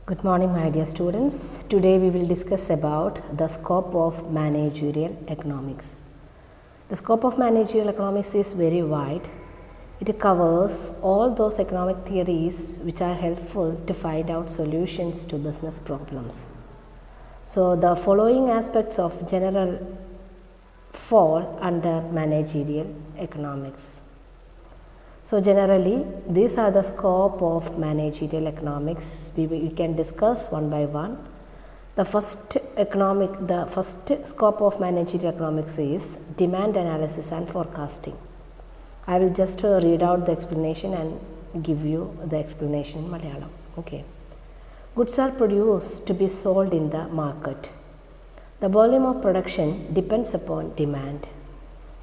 Good morning, my dear students. Today we will discuss about the scope of managerial economics. The scope of managerial economics is very wide. It covers all those economic theories which are helpful to find out solutions to business problems. So the following aspects of general fall under managerial economics. So generally, these are the scope of managerial economics. We can discuss one by one. The first scope of managerial economics is demand analysis and forecasting. I will just read out the explanation and give you the explanation in Malayalam. Okay. Goods are produced to be sold in the market. The volume of production depends upon demand.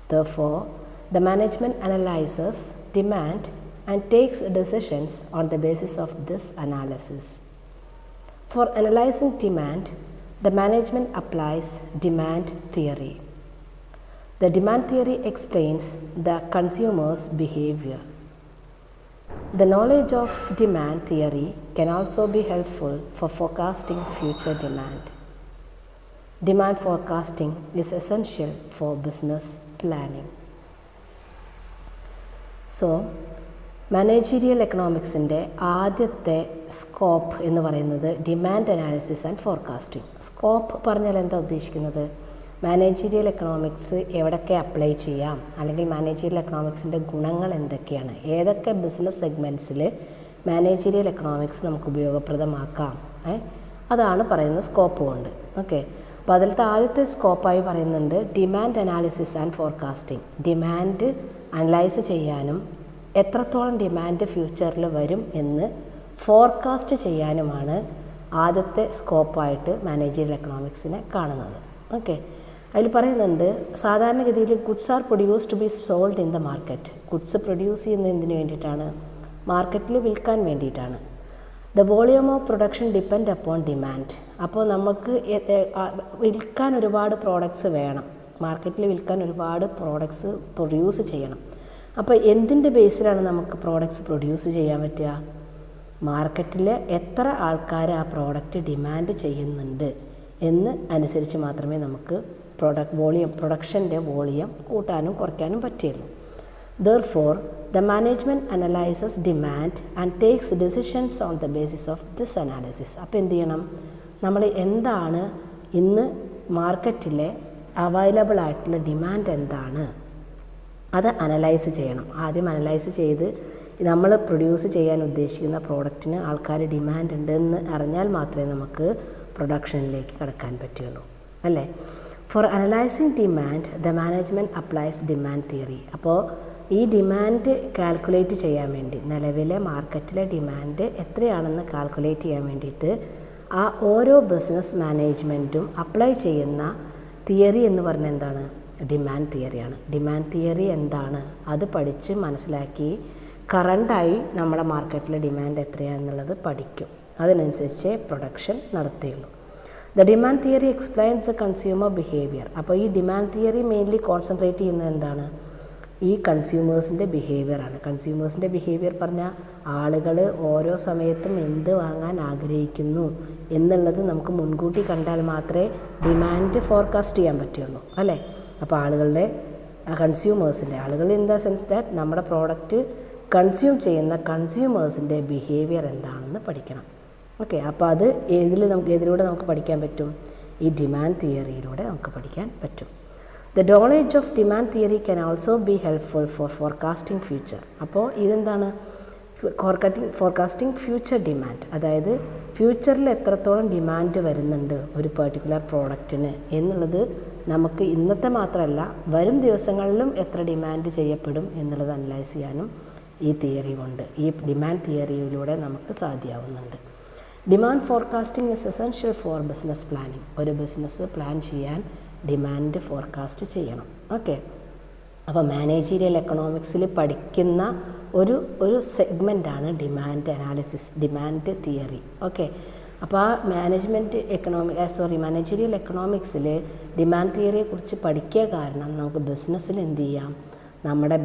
Therefore, the management analyzes demand and takes decisions on the basis of this analysis. For analyzing demand, the management applies demand theory. The demand theory explains the consumer's behavior. The knowledge of demand theory can also be helpful for forecasting future demand. Demand forecasting is essential for business planning. So managerial എക്കണോമിക്സിൻ്റെ ആദ്യത്തെ scope എന്ന് പറയുന്നത് demand analysis and forecasting. Scope പറഞ്ഞാൽ എന്താ ഉദ്ദേശിക്കുന്നത്? Managerial economics എവിടെയൊക്കെ apply ചെയ്യാം, അല്ലെങ്കിൽ മാനേജീരിയൽ എക്കണോമിക്സിൻ്റെ ഗുണങ്ങൾ എന്തൊക്കെയാണ്, ഏതൊക്കെ ബിസിനസ് സെഗ്മെൻറ്റ്സിൽ മാനേജീരിയൽ എക്കണോമിക്സ് നമുക്ക് ഉപയോഗപ്രദമാക്കാം, അതാണ് പറയുന്നത് സ്കോപ്പ് കൊണ്ട്. ഓക്കെ, അപ്പോൾ അതിലത്തെ ആദ്യത്തെ സ്കോപ്പായി പറയുന്നുണ്ട് demand analysis and forecasting. Demand analyse ചെയ്യാനും എത്രത്തോളം ഡിമാൻഡ് ഫ്യൂച്ചറിൽ വരും എന്ന് ഫോർകാസ്റ്റ് ചെയ്യാനുമാണ് ആദ്യത്തെ സ്കോപ്പായിട്ട് മാനേജീരിയൽ എക്കണോമിക്സിനെ കാണുന്നത്. ഓക്കെ, അതിൽ പറയുന്നുണ്ട് സാധാരണഗതിയിൽ goods are produce to be sold in the market. Goods produce ചെയ്യുന്നത് എന്തിനു വേണ്ടിയിട്ടാണ്? മാർക്കറ്റിൽ വിൽക്കാൻ വേണ്ടിയിട്ടാണ്. The volume of production depend upon demand. അപ്പോൾ നമുക്ക് വിൽക്കാൻ ഒരുപാട് പ്രോഡക്ട്സ് വേണം, മാർക്കറ്റിൽ വിൽക്കാൻ ഒരുപാട് പ്രോഡക്ട്സ് പ്രൊഡ്യൂസ് ചെയ്യണം. അപ്പോൾ എന്തിൻ്റെ ബേസിലാണ് നമുക്ക് പ്രോഡക്ട്സ് പ്രൊഡ്യൂസ് ചെയ്യാൻ പറ്റുക? മാർക്കറ്റിൽ എത്ര ആൾക്കാർ ആ പ്രോഡക്റ്റ് ഡിമാൻഡ് ചെയ്യുന്നുണ്ട് എന്ന് അനുസരിച്ച് മാത്രമേ നമുക്ക് പ്രൊഡക്ഷൻ്റെ വോളിയം കൂട്ടാനും കുറയ്ക്കാനും പറ്റുള്ളൂ. Therefore, the management analyzes demand and takes decisions on the basis of this analysis. അപ്പോൾ എന്ത് ചെയ്യണം? നമ്മൾ എന്താണ് ഇന്ന് മാർക്കറ്റിലെ അവൈലബിൾ ആയിട്ടുള്ള ഡിമാൻഡ് എന്താണ് അത് അനലൈസ് ചെയ്യണം. ആദ്യം അനലൈസ് ചെയ്ത് നമ്മൾ പ്രൊഡ്യൂസ് ചെയ്യാൻ ഉദ്ദേശിക്കുന്ന പ്രോഡക്റ്റിന് ആൾക്കാർ ഡിമാൻഡ് ഉണ്ടെന്ന് അറിഞ്ഞാൽ മാത്രമേ നമുക്ക് പ്രൊഡക്ഷനിലേക്ക് കടക്കാൻ പറ്റുള്ളൂ, അല്ലേ? For analysing demand the management applies demand theory. അപ്പോൾ ഈ ഡിമാൻഡ് കാൽക്കുലേറ്റ് ചെയ്യാൻ വേണ്ടി, നിലവിലെ മാർക്കറ്റിലെ ഡിമാൻഡ് എത്രയാണെന്ന് കാൽക്കുലേറ്റ് ചെയ്യാൻ വേണ്ടിയിട്ട് ആ ഓരോ ബിസിനസ് മാനേജ്മെൻറ്റും അപ്ലൈ ചെയ്യുന്ന തിയറി എന്ന് പറഞ്ഞാൽ എന്താണ്? ഡിമാൻഡ് തിയറിയാണ്. ഡിമാൻഡ് തിയറി എന്താണ് അത് പഠിച്ച് മനസ്സിലാക്കി കറണ്ടായി നമ്മുടെ മാർക്കറ്റിലെ ഡിമാൻഡ് എത്രയാണെന്നുള്ളത് പഠിക്കും. അതിനനുസരിച്ച് പ്രൊഡക്ഷൻ നടത്തുകയുള്ളൂ. The demand theory explains the consumer behaviour. അപ്പോൾ ഈ ഡിമാൻഡ് തിയറി മെയിൻലി കോൺസെൻട്രേറ്റ് ചെയ്യുന്നത് എന്താണ്? ഈ കൺസ്യൂമേഴ്സിൻ്റെ ബിഹേവിയറാണ്. കൺസ്യൂമേഴ്സിൻ്റെ ബിഹേവിയർ പറഞ്ഞാൽ ആളുകൾ ഓരോ സമയത്തും എന്ത് വാങ്ങാൻ ആഗ്രഹിക്കുന്നു എന്നുള്ളത് നമുക്ക് മുൻകൂട്ടി കണ്ടാൽ മാത്രമേ ഡിമാൻഡ് ഫോർകാസ്റ്റ് ചെയ്യാൻ പറ്റുള്ളൂ, അല്ലേ? അപ്പോൾ ആളുകളുടെ ആളുകൾ ഇൻ ദ സെൻസ് ദാറ്റ് നമ്മുടെ പ്രോഡക്റ്റ് കൺസ്യൂം ചെയ്യുന്ന കൺസ്യൂമേഴ്സിൻ്റെ ബിഹേവിയർ എന്താണെന്ന് പഠിക്കണം. ഓക്കെ, അപ്പോൾ അത് ഏതിലൂടെ നമുക്ക് പഠിക്കാൻ പറ്റും? ഈ ഡിമാൻഡ് തിയറിയിലൂടെ നമുക്ക് പഠിക്കാൻ പറ്റും. The knowledge of demand theory can also be helpful for forecasting future. അപ്പോൾ ഇതെന്താണ്? ഫോർകാസ്റ്റിംഗ് ഫ്യൂച്ചർ ഡിമാൻഡ്, അതായത് ഫ്യൂച്ചറിൽ എത്രത്തോളം ഡിമാൻഡ് വരുന്നുണ്ട് ഒരു പെർട്ടിക്കുലർ പ്രോഡക്റ്റിന് എന്നുള്ളത് നമുക്ക് ഇന്നത്തെ മാത്രമല്ല വരും ദിവസങ്ങളിലും എത്ര ഡിമാൻഡ് ചെയ്യപ്പെടും എന്നുള്ളത് അനലൈസ് ചെയ്യാനും ഈ തിയറി കൊണ്ട്, ഈ ഡിമാൻഡ് തിയറിയിലൂടെ നമുക്ക് സാധ്യമാവുന്നുണ്ട്. Demand forecasting is essential for business planning. ഒരു ബിസിനസ് പ്ലാൻ ചെയ്യാൻ ഡിമാൻഡ് ഫോർകാസ്റ്റ് ചെയ്യണം. ഓക്കെ, അപ്പോൾ മാനേജീരിയൽ എക്കണോമിക്സിൽ പഠിക്കുന്ന ഒരു സെഗ്മെൻറ്റാണ് demand analysis, demand theory. Okay, അപ്പോൾ ആ മാനേജീരിയൽ എക്കണോമിക്സിൽ ഡിമാൻഡ് തിയറിയെക്കുറിച്ച് പഠിക്കുക കാരണം നമുക്ക് ബിസിനസ്സിൽ എന്ത് ചെയ്യാം? നമ്മുടെ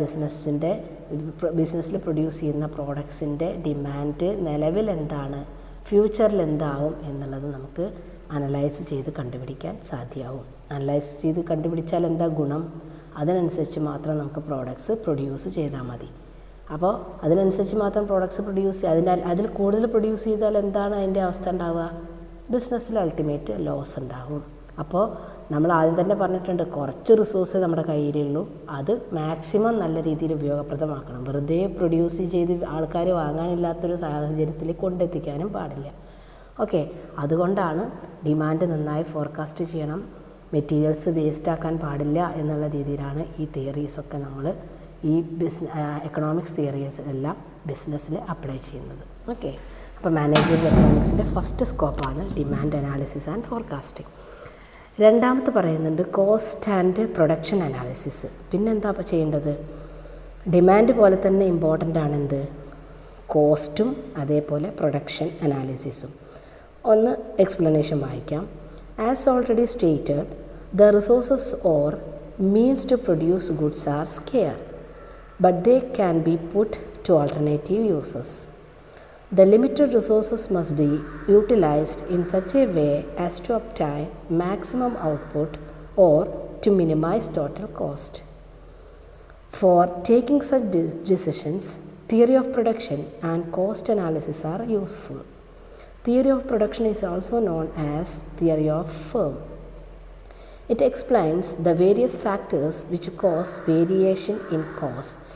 ബിസിനസ്സിൽ പ്രൊഡ്യൂസ് ചെയ്യുന്ന പ്രോഡക്ട്സിൻ്റെ ഡിമാൻഡ് നിലവിൽ എന്താണ്, ഫ്യൂച്ചറിൽ എന്താവും എന്നുള്ളത് നമുക്ക് അനലൈസ് ചെയ്ത് കണ്ടുപിടിക്കാൻ സാധ്യമാവും. അനലൈസ് ചെയ്ത് കണ്ടുപിടിച്ചാൽ എന്താ ഗുണം? അതിനനുസരിച്ച് മാത്രം നമുക്ക് പ്രോഡക്ട്സ് പ്രൊഡ്യൂസ് ചെയ്താൽ മതി. അപ്പോൾ അതിനനുസരിച്ച് മാത്രം പ്രോഡക്ട്സ് പ്രൊഡ്യൂസ് ചെയ്യുക. അതിൽ കൂടുതൽ പ്രൊഡ്യൂസ് ചെയ്താൽ എന്താണ് അതിൻ്റെ അവസ്ഥ ഉണ്ടാവുക? ബിസിനസ്സിൽ അൾട്ടിമേറ്റ് ലോസ് ഉണ്ടാവും. അപ്പോൾ നമ്മൾ ആദ്യം തന്നെ പറഞ്ഞിട്ടുണ്ട്, കുറച്ച് റിസോഴ്സ് നമ്മുടെ കയ്യിലുള്ളൂ, അത് മാക്സിമം നല്ല രീതിയിൽ ഉപയോഗപ്രദമാക്കണം. വെറുതെ പ്രൊഡ്യൂസ് ചെയ്ത് ആൾക്കാർ വാങ്ങാനില്ലാത്തൊരു സാഹചര്യത്തിൽ കൊണ്ടെത്തിക്കാനും പാടില്ല. ഓക്കെ, അതുകൊണ്ടാണ് ഡിമാൻഡ് നന്നായി ഫോർകാസ്റ്റ് ചെയ്യണം, മെറ്റീരിയൽസ് വേസ്റ്റ് ആക്കാൻ പാടില്ല എന്നുള്ള രീതിയിലാണ് ഈ തിയറീസൊക്കെ നമ്മൾ ഈ എക്കണോമിക്സ് തിയറീസ് എല്ലാം ബിസിനസ്സിൽ അപ്ലൈ ചെയ്യുന്നത്. ഓക്കെ, അപ്പോൾ മാനേജറിയൽ എക്കണോമിക്സിൻ്റെ ഫസ്റ്റ് സ്കോപ്പാണ് ഡിമാൻഡ് അനാലിസിസ് ആൻഡ് ഫോർകാസ്റ്റിംഗ്. രണ്ടാമത്തെ പറയുന്നുണ്ട് കോസ്റ്റ് ആൻഡ് പ്രൊഡക്ഷൻ അനാലിസിസ്. പിന്നെന്താ അപ്പോൾ ചെയ്യേണ്ടത്? ഡിമാൻഡ് പോലെ തന്നെ ഇമ്പോർട്ടൻ്റ് ആണ് എന്ത്? കോസ്റ്റും അതേപോലെ പ്രൊഡക്ഷൻ അനാലിസിസും. ഒന്ന് എക്സ്പ്ലനേഷൻ വായിക്കാം. As already stated, the resources or means to produce goods are scarce, but they can be put to alternative uses. The limited resources must be utilized in such a way as to obtain maximum output or to minimize total cost. For taking such decisions, theory of production and cost analysis are useful. Theory of production is also known as theory of firm. It explains the various factors which cause variation in costs.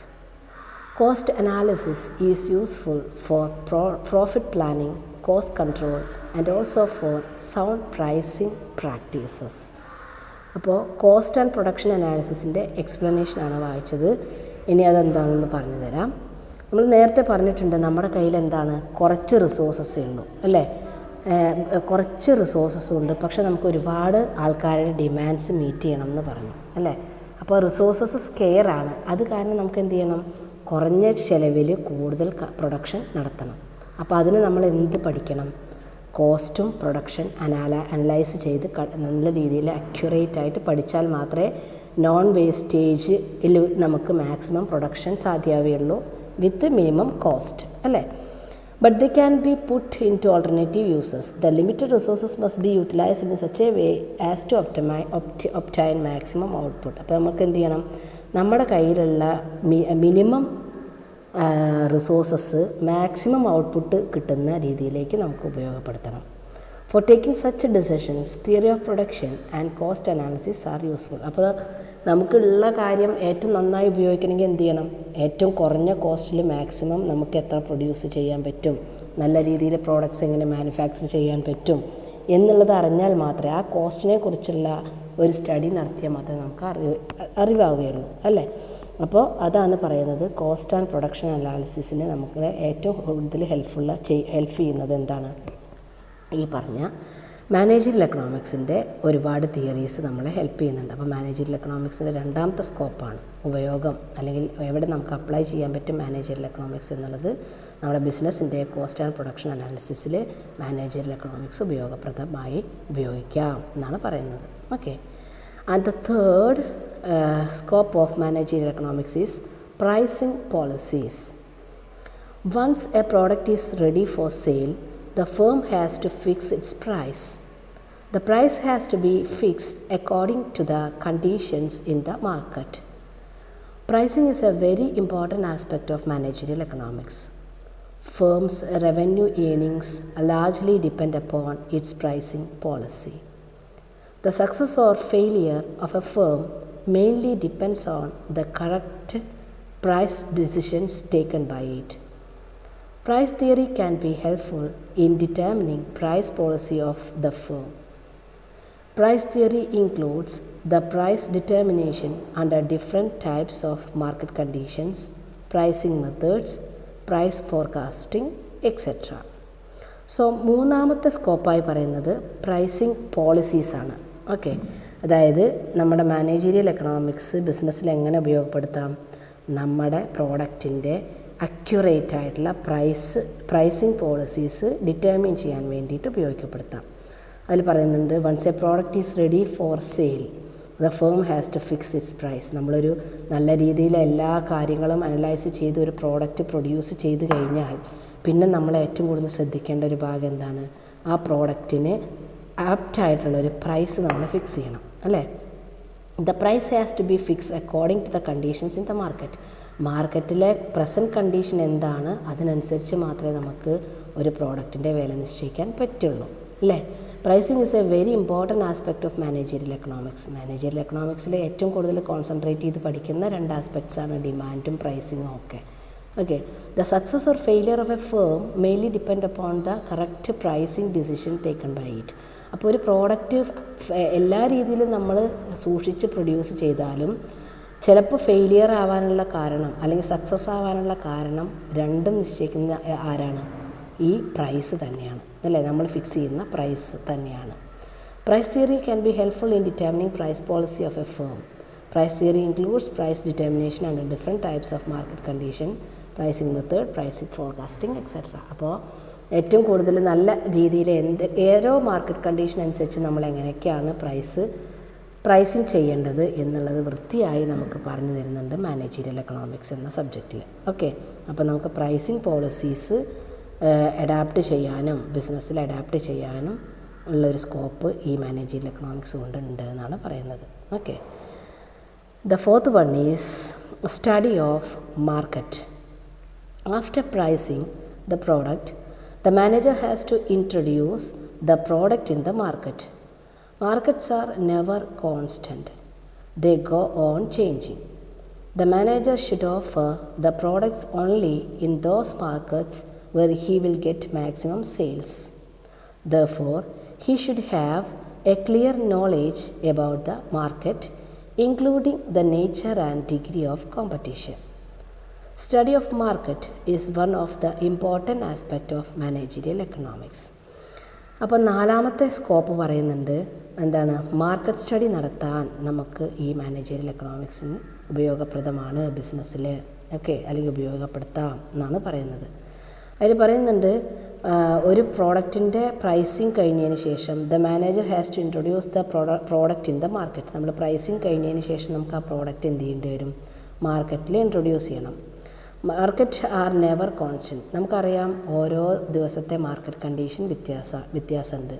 Cost analysis is useful for profit planning, cost control, and also for sound pricing practices. അപ്പോൾ cost and production അനാലിസിസിൻ്റെ എക്സ്പ്ലനേഷനാണ് വായിച്ചത്. ഇനി അതെന്താണെന്ന് പറഞ്ഞു തരാം. നമ്മൾ നേരത്തെ പറഞ്ഞിട്ടുണ്ട്, നമ്മുടെ കയ്യിൽ എന്താണ്? കുറച്ച് റിസോഴ്സസ് ഉള്ളൂ അല്ലേ? കുറച്ച് റിസോഴ്സസ് ഉണ്ട്, പക്ഷെ നമുക്ക് ഒരുപാട് ആൾക്കാരുടെ ഡിമാൻഡ്സ് മീറ്റ് ചെയ്യണം എന്ന് പറഞ്ഞു അല്ലേ? അപ്പോൾ റിസോഴ്സസ് സ്കെയർ ആണ്. അത് കാരണം നമുക്ക് എന്ത് ചെയ്യണം? കുറഞ്ഞ ചിലവിൽ കൂടുതൽ പ്രൊഡക്ഷൻ നടത്തണം. അപ്പോൾ അതിന് നമ്മൾ എന്ത് പഠിക്കണം? കോസ്റ്റും പ്രൊഡക്ഷൻ അനലൈസ് ചെയ്ത് നല്ല രീതിയിൽ അക്യുറേറ്റ് ആയിട്ട് പഠിച്ചാൽ മാത്രമേ നോൺ വേസ്റ്റേജിൽ നമുക്ക് മാക്സിമം പ്രൊഡക്ഷൻ സാധ്യമാവുകയുള്ളൂ വിത്ത് മിനിമം കോസ്റ്റ് അല്ലേ? But they can be put into alternative uses. The limited resources must be utilized in such a way as to obtain maximum output. അപ്പോൾ നമുക്ക് എന്ത് ചെയ്യണം? നമ്മുടെ കയ്യിലുള്ള മിനിമം റിസോഴ്സസ് മാക്സിമം ഔട്ട്പുട്ട് കിട്ടുന്ന രീതിയിലേക്ക് നമുക്ക് ഉപയോഗപ്പെടുത്തണം. For taking such decisions, theory of production and cost analysis are useful. അപ്പോൾ നമുക്കുള്ള കാര്യം ഏറ്റവും നന്നായി ഉപയോഗിക്കണമെങ്കിൽ എന്ത് ചെയ്യണം? ഏറ്റവും കുറഞ്ഞ കോസ്റ്റിൽ മാക്സിമം നമുക്ക് എത്ര പ്രൊഡ്യൂസ് ചെയ്യാൻ പറ്റും, നല്ല രീതിയിൽ പ്രോഡക്റ്റ്സ് എങ്ങനെ മാനുഫാക്ചർ ചെയ്യാൻ പറ്റും എന്നുള്ളത് അറിഞ്ഞാൽ മാത്രമേ, ആ കോസ്റ്റിനെ കുറിച്ചുള്ള ഒരു സ്റ്റഡി നടത്തിയാൽ മാത്രമേ നമുക്ക് അറിവാവുകയുള്ളൂ അല്ലേ? അപ്പോൾ അതാണ് പറയുന്നത്, കോസ്റ്റ് ആൻഡ് പ്രൊഡക്ഷൻ അനാലിസിസിന് നമുക്ക് ഏറ്റവും കൂടുതൽ ഹെൽപ്പ് ചെയ്യുന്നത് എന്താണ്? ഈ പറഞ്ഞ മാനേജറിയൽ എക്കണോമിക്സിൻ്റെ ഒരുപാട് തിയറീസ് നമ്മളെ ഹെൽപ്പ് ചെയ്യുന്നുണ്ട്. അപ്പോൾ മാനേജറിയൽ എക്കണോമിക്സിൻ്റെ രണ്ടാമത്തെ സ്കോപ്പാണ് ഉപയോഗം, അല്ലെങ്കിൽ എവിടെ നമുക്ക് അപ്ലൈ ചെയ്യാൻ പറ്റും മാനേജറിയൽ എക്കണോമിക്സ് എന്നുള്ളത്. നമ്മുടെ ബിസിനസ്സിൻ്റെ കോസ്റ്റ് ആൻഡ് പ്രൊഡക്ഷൻ അനാലിസിസിൽ മാനേജറിയൽ എക്കണോമിക്സ് ഉപയോഗപ്രദമായി ഉപയോഗിക്കാം എന്നാണ് പറയുന്നത്. Okay, and the third scope of managerial economics is pricing policies. Once a product is ready for sale, the firm has to fix its price. The price has to be fixed according to the conditions in the market. Pricing is a very important aspect of managerial economics. Firms' revenue earnings largely depend upon its pricing policy. The success or failure of a firm mainly depends on the correct price decisions taken by it. Price theory can be helpful in determining price policy of the firm. Price theory includes the price determination under different types of market conditions, pricing methods, price forecasting, etc. So, മൂന്നാമത്തെ സ്കോപ്പായി പറയുന്നത് pricing പോളിസീസാണ്. Okay, അതായത് നമ്മുടെ managerial economics ബിസിനസ്സിൽ എങ്ങനെ ഉപയോഗപ്പെടുത്താം? നമ്മുടെ പ്രോഡക്റ്റിൻ്റെ accurate ആയിട്ടുള്ള പ്രൈസിങ് പോളിസീസ് ഡിറ്റർമിൻ ചെയ്യാൻ വേണ്ടിയിട്ട് ഉപയോഗപ്പെടുത്താം. അതിൽ പറയുന്നുണ്ട്, once a product is ready for sale, the firm has to fix its price. നമ്മളൊരു നല്ല രീതിയിൽ എല്ലാ കാര്യങ്ങളും അനലൈസ് ചെയ്ത് ഒരു പ്രോഡക്റ്റ് പ്രൊഡ്യൂസ് ചെയ്ത് കഴിഞ്ഞാൽ പിന്നെ നമ്മൾ ഏറ്റവും കൂടുതൽ ശ്രദ്ധിക്കേണ്ട ഒരു ഭാഗം എന്താണ്, ആ പ്രോഡക്റ്റിന് ആപ്റ്റായിട്ടുള്ളൊരു പ്രൈസ് നമ്മൾ ഫിക്സ് ചെയ്യണം അല്ലേ. The price has to be fix according to the conditions in the market. മാർക്കറ്റിലെ പ്രസൻറ്റ് കണ്ടീഷൻ എന്താണ് അതിനനുസരിച്ച് മാത്രമേ നമുക്ക് ഒരു പ്രോഡക്റ്റിൻ്റെ വില നിശ്ചയിക്കാൻ പറ്റുള്ളൂ അല്ലേ. Pricing is a very important aspect of managerial economics. Managerial എക്കണോമിക്സിൽ ഏറ്റവും കൂടുതൽ കോൺസെൻട്രേറ്റ് ചെയ്ത് പഠിക്കുന്ന 2 ആസ്പെക്ട്സാണ് ഡിമാൻഡും പ്രൈസിങ്ങും ഒക്കെ. Okay, the success or failure of a firm mainly depend upon the correct pricing decision taken by it. അപ്പോൾ ഒരു പ്രോഡക്റ്റ് എല്ലാ രീതിയിലും നമ്മൾ സൂക്ഷിച്ച് പ്രൊഡ്യൂസ് ചെയ്താലും ചിലപ്പോൾ ഫെയിലിയർ ആവാനുള്ള കാരണം അല്ലെങ്കിൽ സക്സസ് ആവാനുള്ള കാരണം രണ്ടും നിശ്ചയിക്കുന്ന ആരാണ്, ഈ പ്രൈസ് തന്നെയാണ് അല്ലേ, നമ്മൾ ഫിക്സ് ചെയ്യുന്ന പ്രൈസ് തന്നെയാണ്. Price theory can be helpful in determining price policy of a firm. Price theory includes price determination under different types of market condition, pricing method, pricing forecasting etcetera. അപ്പോൾ ഏറ്റവും കൂടുതൽ നല്ല രീതിയിൽ ഓരോ മാർക്കറ്റ് കണ്ടീഷൻ അനുസരിച്ച് നമ്മൾ എങ്ങനെയൊക്കെയാണ് പ്രൈസിങ് ചെയ്യേണ്ടത് എന്നുള്ളത് വൃത്തിയായി നമുക്ക് പറഞ്ഞു തരുന്നുണ്ട് മാനേജീരിയൽ എക്കണോമിക്സ് എന്ന സബ്ജക്റ്റിൽ. ഓക്കെ, അപ്പോൾ നമുക്ക് പ്രൈസിങ് പോളിസീസ് അഡാപ്റ്റ് ചെയ്യാനും ബിസിനസ്സിൽ അഡാപ്റ്റ് ചെയ്യാനും ഉള്ളൊരു സ്കോപ്പ് ഈ മാനേജീരിയൽ എക്കണോമിക്സ് കൊണ്ടുണ്ട് എന്നാണ് പറയുന്നത്. Okay, the fourth one is study of market. After pricing the product, the manager has to introduce the product in the market. Markets are never constant. They go on changing. The manager should offer the products only in those markets where he will get maximum sales. Therefore, he should have a clear knowledge about the market, including the nature and degree of competition. Study of market is one of the important aspect of managerial economics. അപ്പോൾ 4ാമത്തെ scope പറയുന്നുണ്ട് എന്താണ്, market study നടത്താൻ നമുക്ക് ഈ managerial എക്കണോമിക്സിന് ഉപയോഗപ്രദമാണ് ബിസിനസ്സിൽ. Okay, അല്ലെങ്കിൽ ഉപയോഗപ്പെടുത്താം എന്നാണ് പറയുന്നത്. അതിൽ പറയുന്നുണ്ട് ഒരു പ്രോഡക്റ്റിൻ്റെ പ്രൈസിങ് കഴിഞ്ഞതിന് ശേഷം the manager has to introduce the product in the market. നമ്മൾ പ്രൈസിങ് കഴിഞ്ഞതിന് ശേഷം നമുക്ക് ആ പ്രോഡക്റ്റ് എന്ത് ചെയ്യേണ്ടി വരും, മാർക്കറ്റിൽ ഇൻട്രൊഡ്യൂസ് ചെയ്യണം. Market R never constant. നമുക്കറിയാം ഓരോ ദിവസത്തെ മാർക്കറ്റ് കണ്ടീഷൻ വ്യത്യാസമുണ്ട്.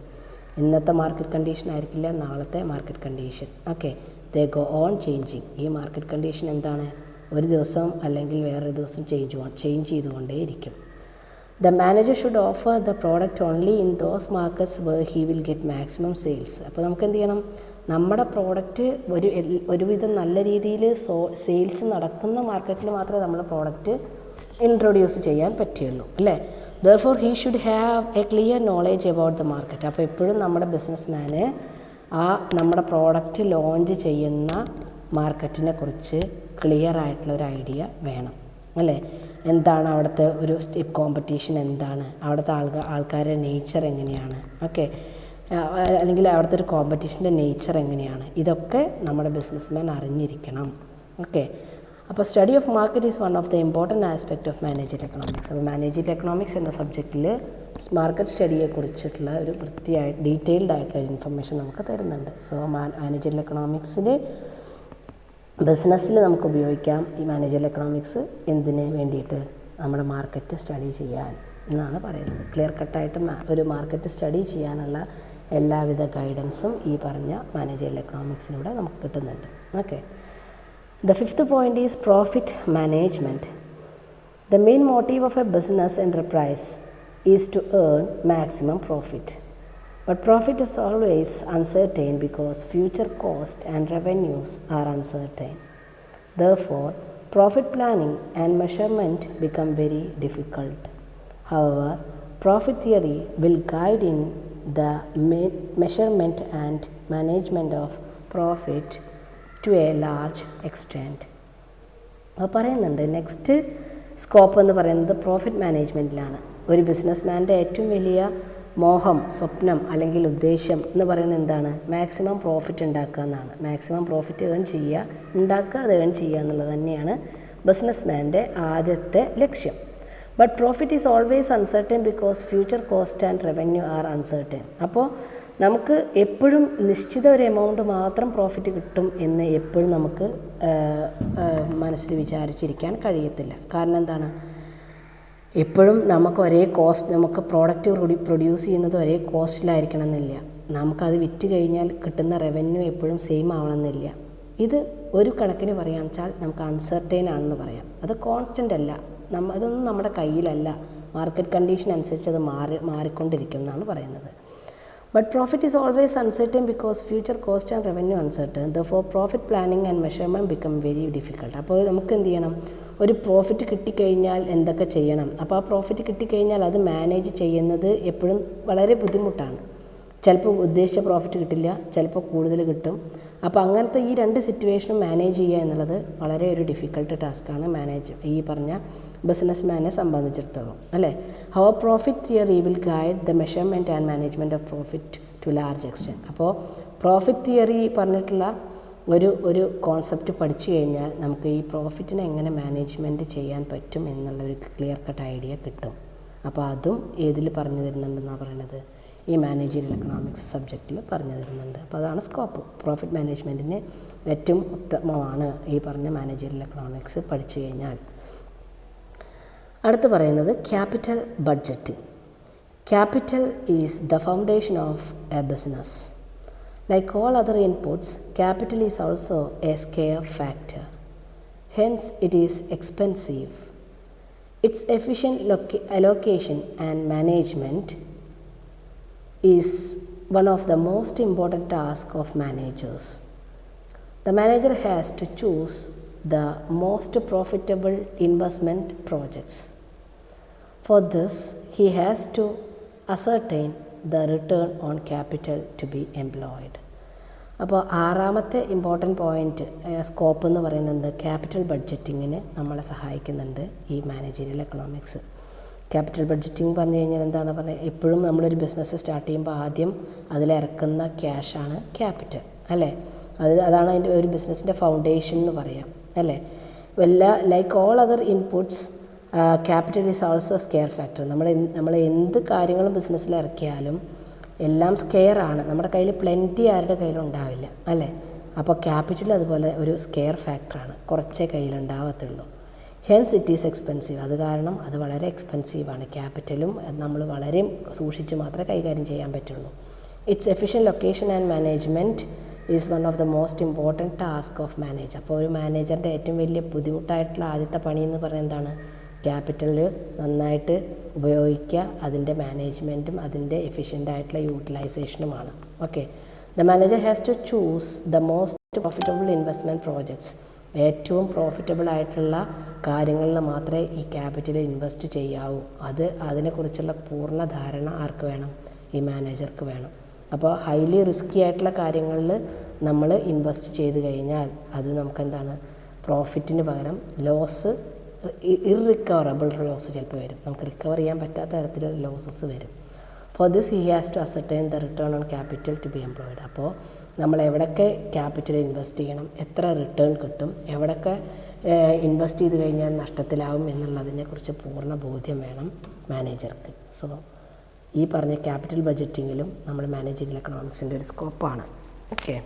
ഇന്നത്തെ മാർക്കറ്റ് കണ്ടീഷൻ ആയിരിക്കില്ല നാളത്തെ market condition. Okay, they go on changing. ഈ മാർക്കറ്റ് കണ്ടീഷൻ എന്താണ്, ഒരു ദിവസം അല്ലെങ്കിൽ വേറൊരു ദിവസം ചേഞ്ച് ചെയ്തുകൊണ്ടേയിരിക്കും. The manager should offer the product only in those markets where he will get maximum sales. അപ്പോൾ നമുക്ക് എന്ത് ചെയ്യണം, നമ്മുടെ പ്രോഡക്റ്റ് ഒരുവിധം നല്ല രീതിയിൽ സെയിൽസ് നടക്കുന്ന മാർക്കറ്റിൽ മാത്രമേ നമ്മൾ പ്രോഡക്റ്റ് ഇൻട്രൊഡ്യൂസ് ചെയ്യാൻ പറ്റുള്ളൂ അല്ലേ. Therefore he should have A clear knowledge about the market. അപ്പോൾ എപ്പോഴും നമ്മുടെ ബിസിനസ്മാന് നമ്മുടെ പ്രോഡക്റ്റ് ലോഞ്ച് ചെയ്യുന്ന മാർക്കറ്റിനെ കുറിച്ച് ക്ലിയർ ആയിട്ടുള്ളൊരു ഐഡിയ വേണം അല്ലേ. എന്താണ് അവിടുത്തെ ഒരു കോമ്പറ്റീഷൻ, എന്താണ് അവിടുത്തെ ആൾക്കാരുടെ നേച്ചർ എങ്ങനെയാണ്, ഓക്കെ, അല്ലെങ്കിൽ അവിടുത്തെ ഒരു കോമ്പറ്റീഷൻ്റെ നേച്ചർ എങ്ങനെയാണ്, ഇതൊക്കെ നമ്മുടെ ബിസിനസ്മാൻ അറിഞ്ഞിരിക്കണം. ഓക്കെ, അപ്പോൾ study of market is one of the important aspect of managerial economics. അപ്പോൾ മാനേജറിയൽ എക്കണോമിക്സ് എന്ന സബ്ജക്റ്റിൽ മാർക്കറ്റ് സ്റ്റഡിയെ കുറിച്ചിട്ടുള്ള ഒരു ഡീറ്റെയിൽഡ് ആയിട്ടുള്ള ഇൻഫർമേഷൻ നമുക്ക് തരുന്നുണ്ട്. സോ മാനേജറിയൽ എക്കണോമിക്സിൽ ബിസിനസ്സിൽ നമുക്ക് ഉപയോഗിക്കാം ഈ മാനേജറിയൽ എക്കണോമിക്സ്. എന്തിന് വേണ്ടിയിട്ട്, നമ്മുടെ മാർക്കറ്റ് സ്റ്റഡി ചെയ്യാൻ എന്നാണ് പറയുന്നത്. ക്ലിയർ കട്ടായിട്ട് ഒരു മാർക്കറ്റ് സ്റ്റഡി ചെയ്യാനുള്ള എല്ലാവിധ ഗൈഡൻസും ഈ പറഞ്ഞ മാനേജറിയൽ എക്കണോമിക്സിലൂടെ നമുക്ക് കിട്ടുന്നുണ്ട്. Okay, the fifth point is profit management. The main motive of a business enterprise is to earn maximum profit. But profit is always uncertain because future cost and revenues are uncertain. Therefore, profit planning and measurement become very difficult. However, profit theory will guide in the measurement and management of profit to a large extent. അപ്പോൾ പറയുന്നുണ്ട് next scope എന്ന് പറയുന്നത് profit മാനേജ്മെൻറ്റിലാണ്. ഒരു ബിസിനസ്മാൻ്റെ ഏറ്റവും വലിയ മോഹം, സ്വപ്നം അല്ലെങ്കിൽ ഉദ്ദേശം എന്ന് പറയുന്നത് എന്താണ്, മാക്സിമം പ്രോഫിറ്റ് ഉണ്ടാക്കുക എന്നാണ്. മാക്സിമം പ്രോഫിറ്റ് ഏൺ ചെയ്യുക, ഉണ്ടാക്കുക, അത് ഏൺ ചെയ്യുക എന്നുള്ളത് തന്നെയാണ് ബിസിനസ്മാൻ്റെ ആദ്യത്തെ ലക്ഷ്യം. But profit is always uncertain because future cost and revenue are uncertain. അപ്പോൾ നമുക്ക് എപ്പോഴും നിശ്ചിത ഒരു എമൗണ്ട് മാത്രം പ്രോഫിറ്റ് കിട്ടും എന്ന് എപ്പോഴും നമുക്ക് മനസ്സിൽ വിചാരിച്ചിരിക്കാൻ കഴിയത്തില്ല. കാരണം എന്താണ്, എപ്പോഴും നമുക്ക് ഒരേ കോസ്റ്റ്, നമുക്ക് പ്രോഡക്റ്റ് പ്രൊഡ്യൂസ് ചെയ്യുന്നത് ഒരേ കോസ്റ്റിലായിരിക്കണം എന്നില്ല. നമുക്കത് വിറ്റ് കഴിഞ്ഞാൽ കിട്ടുന്ന റവന്യൂ എപ്പോഴും സെയിം ആവണമെന്നില്ല. ഇത് ഒരു കണക്കിന് പറയുകയാണെന്ന് വെച്ചാൽ നമുക്ക് അൺസർട്ടൈൻ ആണെന്ന് പറയാം. അത് കോൺസ്റ്റൻ്റ് അല്ല, അതൊന്നും നമ്മുടെ കയ്യിലല്ല. മാർക്കറ്റ് കണ്ടീഷൻ അനുസരിച്ച് അത് മാറിക്കൊണ്ടിരിക്കും എന്നാണ് പറയുന്നത്. But profit is always uncertain because future cost and revenue uncertain. Therefore profit planning and measurement become very difficult. അപ്പോൾ നമുക്ക് എന്ത് ചെയ്യണം? ഒരു പ്രോഫിറ്റ് കിട്ടിക്കഴിഞ്ഞാൽ എന്തൊക്കെ ചെയ്യണം? അപ്പോൾ ആ പ്രോഫിറ്റ് കിട്ടിക്കഴിഞ്ഞാൽ അത് മാനേജ് ചെയ്യുന്നത് എപ്പോഴും വളരെ ബുദ്ധിമുട്ടാണ്. ചിലപ്പോൾ ഉദ്ദേശിച്ച പ്രോഫിറ്റ് കിട്ടില്ല, ചിലപ്പോൾ കൂടുതൽ കിട്ടും. അപ്പോൾ അങ്ങനത്തെ ഈ രണ്ട് സിറ്റുവേഷനും മാനേജ് ചെയ്യുക എന്നുള്ളത് വളരെ ഒരു ഡിഫിക്കൽട്ട് ടാസ്ക്കാണ് ഈ പറഞ്ഞ ബിസിനസ് മാനെ സംബന്ധിച്ചിടത്തോളം, അല്ലേ? How profit theory will guide the measurement and management of profit to large extent. അപ്പോൾ പ്രോഫിറ്റ് തിയറി പറഞ്ഞിട്ടുള്ള ഒരു കോൺസെപ്റ്റ് പഠിച്ചു കഴിഞ്ഞാൽ നമുക്ക് ഈ പ്രോഫിറ്റിനെ എങ്ങനെ മാനേജ്മെൻറ്റ് ചെയ്യാൻ പറ്റും എന്നുള്ളൊരു ക്ലിയർ കട്ട് ഐഡിയ കിട്ടും. അപ്പോൾ അതും ഏതിൽ പറഞ്ഞു തരുന്നുണ്ടെന്നാണ് പറയുന്നത്? ഈ മാനേജറിയൽ എക്കണോമിക്സ് സബ്ജക്റ്റിൽ പറഞ്ഞു തരുന്നുണ്ട്. അപ്പോൾ അതാണ് സ്കോപ്പ്. പ്രോഫിറ്റ് മാനേജ്മെൻറ്റിന് ഏറ്റവും ഉത്തമമാണ് ഈ പറഞ്ഞ മാനേജറിയൽ എക്കണോമിക്സ് പഠിച്ചു കഴിഞ്ഞാൽ. അടുത്ത് പറയുന്നത് capital budgeting. Capital is the foundation of a business. Like all other inputs, capital is also a scarce factor. Hence, it is expensive. Its efficient allocation and management is one of the most important tasks of managers. The manager has to choose the most profitable investment projects. For this, he has to ascertain the return on capital to be employed. അപ്പോൾ ആറാമത്തെ important point scope എന്ന് പറയുന്നത് capital ബഡ്ജറ്റിങ്ങിന് നമ്മളെ സഹായിക്കുന്നുണ്ട് ഈ managerial economics. Capital budgeting പറഞ്ഞു കഴിഞ്ഞാൽ എന്താണ് പറയുക? എപ്പോഴും നമ്മളൊരു ബിസിനസ് സ്റ്റാർട്ട് ചെയ്യുമ്പോൾ ആദ്യം അതിലിറക്കുന്ന ക്യാഷാണ് ക്യാപിറ്റൽ, അല്ലേ? അതാണ് അതിൻ്റെ ഒരു ബിസിനസ്സിൻ്റെ ഫൗണ്ടേഷൻ എന്ന് പറയാം, അല്ലേ? Like all other inputs capital is also scare factor. നമ്മൾ എന്ത് കാര്യങ്ങളും ബിസിനസ്സിൽ ഇറക്കിയാലും എല്ലാം സ്കെയർ ആണ്. നമ്മുടെ കയ്യിൽ പ്ലെൻറ്റി ആരുടെ കയ്യിലുണ്ടാവില്ല, അല്ലേ? അപ്പോൾ ക്യാപിറ്റൽ അതുപോലെ ഒരു സ്കെയർ ഫാക്ടറാണ്, കുറച്ചേ കയ്യിലുണ്ടാവത്തുള്ളൂ. Hence it is expensive. അത് കാരണം അത് വളരെ എക്സ്പെൻസീവാണ്. ക്യാപിറ്റലും നമ്മൾ വളരെ സൂക്ഷിച്ച് മാത്രമേ കൈകാര്യം ചെയ്യാൻ പറ്റുള്ളൂ. It's efficient location and management is one of the most important task of manager. അപ്പോൾ ഒരു മാനേജറിൻ്റെ ഏറ്റവും വലിയ ബുദ്ധിമുട്ടായിട്ടുള്ള ആദ്യത്തെ പണി എന്ന് പറയുന്നത് എന്താണ്? ക്യാപിറ്റൽ നന്നായിട്ട് ഉപയോഗിക്കുക, അതിൻ്റെ മാനേജ്മെൻറ്റും അതിൻ്റെ എഫിഷ്യൻ്റായിട്ടുള്ള യൂട്ടിലൈസേഷനുമാണ്. Okay. The manager has to choose the most profitable investment projects. ഏറ്റവും പ്രോഫിറ്റബിൾ ആയിട്ടുള്ള കാര്യങ്ങളിൽ മാത്രമേ ഈ ക്യാപിറ്റൽ ഇൻവെസ്റ്റ് ചെയ്യാവൂ. അതിനെക്കുറിച്ചുള്ള പൂർണ്ണ ധാരണ ആർക്ക് വേണം? ഈ മാനേജർക്ക് വേണം. അപ്പോൾ ഹൈലി റിസ്ക്കി ആയിട്ടുള്ള കാര്യങ്ങളിൽ നമ്മൾ ഇൻവെസ്റ്റ് ചെയ്ത് കഴിഞ്ഞാൽ അത് നമുക്കെന്താണ്? പ്രോഫിറ്റിന് പകരം ലോസ്, ഇർറിക്കവറബിൾ ലോസ് ചിലപ്പോൾ വരും. നമുക്ക് റിക്കവർ ചെയ്യാൻ പറ്റാത്ത തരത്തിലുള്ള ലോസസ് വരും. For this he has to ascertain the return on capital to be employed. അപ്പോൾ നമ്മൾ എവിടെയൊക്കെ ക്യാപിറ്റൽ ഇൻവെസ്റ്റ് ചെയ്യണം, എത്ര റിട്ടേൺ കിട്ടും, എവിടെയൊക്കെ ഇൻവെസ്റ്റ് ചെയ്ത് കഴിഞ്ഞാൽ നഷ്ടത്തിലാവും എന്നുള്ളതിനെക്കുറിച്ച് പൂർണ്ണ ബോധ്യം വേണം മാനേജർക്ക്. സോ ഈ പറഞ്ഞ ക്യാപിറ്റൽ ബഡ്ജറ്റിങ്ങിലും നമ്മൾ മാനേജറിയൽ എക്കണോമിക്സിൻ്റെ ഒരു സ്കോപ്പാണ്. ഓക്കെ.